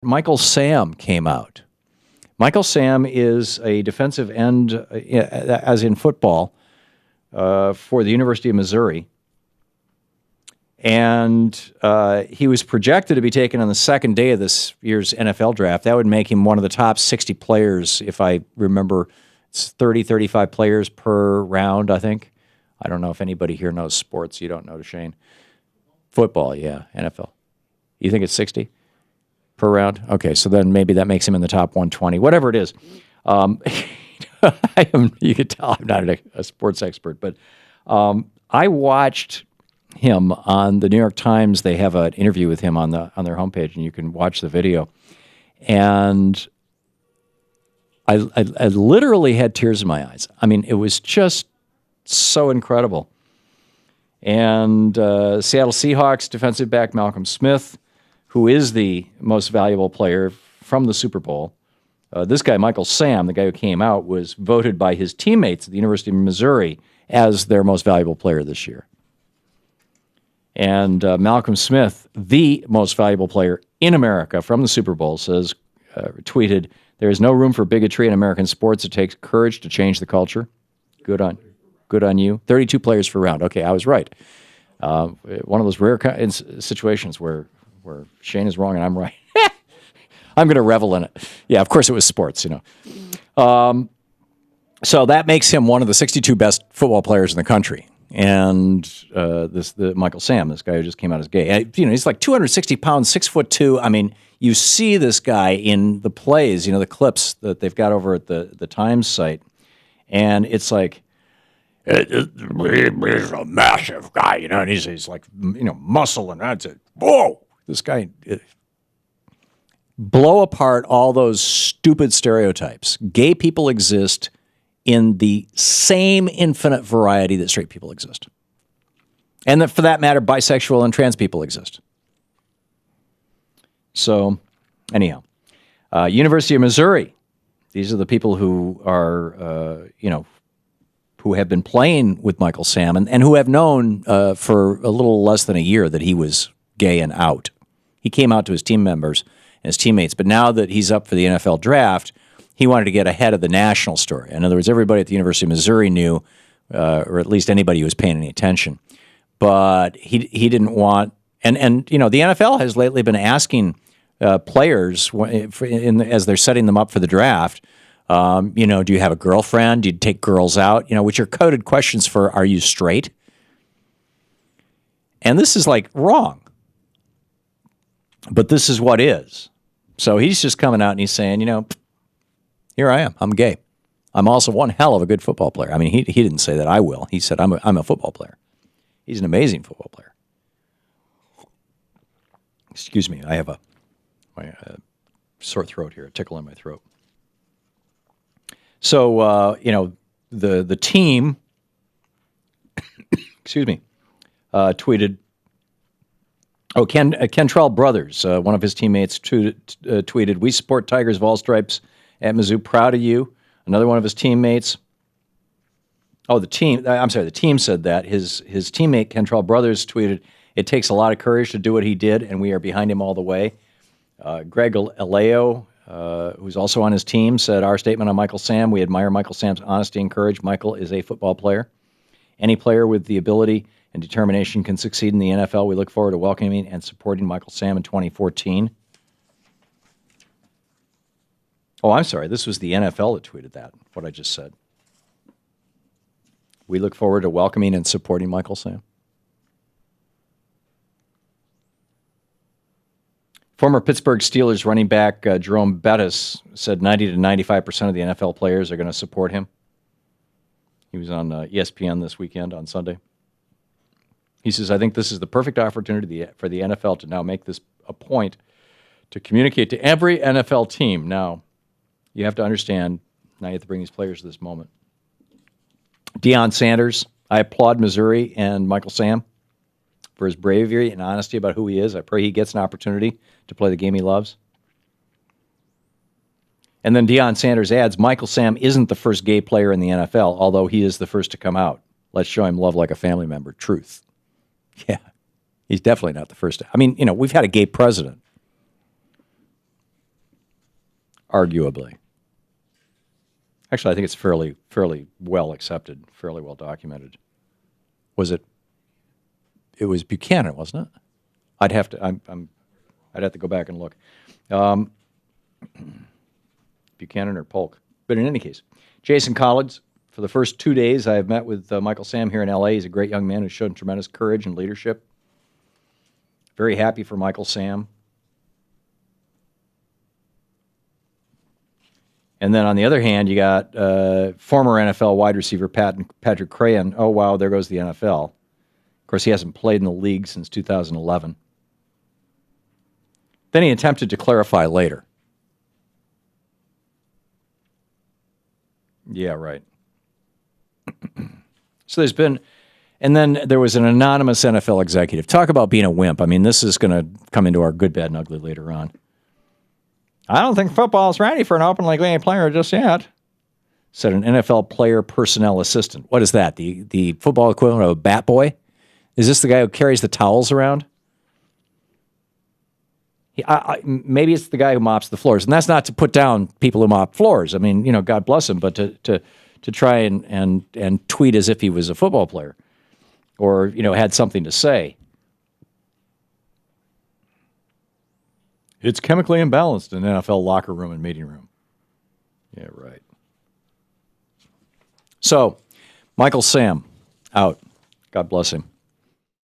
Michael Sam came out. Michael Sam is a defensive end, as in football, for the University of Missouri. And he was projected to be taken on the second day of this year's NFL draft. That would make him one of the top 60 players, if I remember. It's 30, 35 players per round, I think. I don't know if anybody here knows sports. You don't know, Shane. Football, yeah, NFL. You think it's 60 per round? Okay, so then maybe that makes him in the top 120, whatever it is. You could tell I'm not a sports expert, but I watched him on the New York Times. They have an interview with him on their homepage, and you can watch the video. And I literally had tears in my eyes. I mean, it was just so incredible. And Seattle Seahawks defensive back Malcolm Smith, who is the most valuable player from the Super Bowl. This guy, Michael Sam, the guy who came out, was voted by his teammates at the University of Missouri as their most valuable player this year. And Malcolm Smith, the most valuable player in America from the Super Bowl, tweeted, "There is no room for bigotry in American sports. It takes courage to change the culture." Good on you. 32 players per round. Okay, I was right. One of those rare situations where Shane is wrong and I'm right. I'm going to revel in it. Yeah, of course it was sports, So that makes him one of the 62 best football players in the country. And the Michael Sam, this guy who just came out as gay, he's like 260 pounds, 6'2". I mean, you see this guy in the plays, the clips that they've got over at the Times site, and it's like, he's a massive guy, and he's like, muscle, and that's it. Whoa, this guy. Blow apart all those stupid stereotypes. Gay people exist in the same infinite variety that straight people exist. And that, for that matter, bisexual and trans people exist. So, anyhow, University of Missouri, these are the people who are, who have been playing with Michael Sam and who have known for a little less than a year that he was gay and out. He came out to his team members and his teammates, but now that he's up for the NFL draft, he wanted to get ahead of the national story. In other words, everybody at the University of Missouri knew, or at least anybody who was paying any attention. But he didn't want, and the NFL has lately been asking players as they're setting them up for the draft, do you have a girlfriend? Do you take girls out? Which are coded questions for, are you straight? And this is like wrong. But this is what is. So he's just coming out and he's saying, here I am. I'm gay. I'm also one hell of a good football player. I mean, he didn't say that I will. He said I'm a football player. He's an amazing football player. Excuse me. I have my sore throat here, a tickle in my throat. So, the team, excuse me, tweeted, Kentrell Brothers, one of his teammates, tweeted, "We support Tigers of all stripes at Mizzou. Proud of you." Another one of his teammates, the team said that. His teammate, Kentrell Brothers, tweeted, "It takes a lot of courage to do what he did, and we are behind him all the way." Greg Aleo, who's also on his team, said, "Our statement on Michael Sam, we admire Michael Sam's honesty and courage. Michael is a football player. Any player with the ability and determination can succeed in the NFL. We look forward to welcoming and supporting Michael Sam in 2014. Oh, I'm sorry. This was the NFL that tweeted that, what I just said. We look forward to welcoming and supporting Michael Sam. Former Pittsburgh Steelers running back Jerome Bettis said 90 to 95% of the NFL players are going to support him. He was on ESPN this weekend on Sunday. He says, "I think this is the perfect opportunity for the NFL to now make this a point to communicate to every NFL team. Now, you have to understand, now you have to bring these players to this moment." Deion Sanders, I applaud Missouri and Michael Sam for his bravery and honesty about who he is. I pray he gets an opportunity to play the game he loves. And then Deion Sanders adds, "Michael Sam isn't the first gay player in the NFL, although he is the first to come out. Let's show him love like a family member. Truth." Yeah, he's definitely not the first. I mean, we've had a gay president. arguably. Actually, I think it's fairly well accepted, fairly well documented. Was it? It was Buchanan, wasn't it? I'd have to. I'd have to go back and look. Buchanan or Polk. But in any case, Jason Collins. For the first 2 days, I have met with Michael Sam here in L.A. He's a great young man who's shown tremendous courage and leadership. Very happy for Michael Sam. And then on the other hand, you got former NFL wide receiver Patrick Crayon. Oh, wow, there goes the NFL. Of course, he hasn't played in the league since 2011. Then he attempted to clarify later. Yeah, right. So there's been, and then there was an anonymous NFL executive. Talk about being a wimp. I mean, this is going to come into our good, bad, and ugly later on. I don't think football is ready for an openly gay player just yet, said an NFL player personnel assistant. What is that? The football equivalent of a bat boy? Is this the guy who carries the towels around? Maybe it's the guy who mops the floors. And that's not to put down people who mop floors. I mean, you know, God bless him, but to try and tweet as if he was a football player or, you know, had something to say. It's chemically imbalanced in NFL locker room and meeting room. Yeah, right. So, Michael Sam, out. God bless him.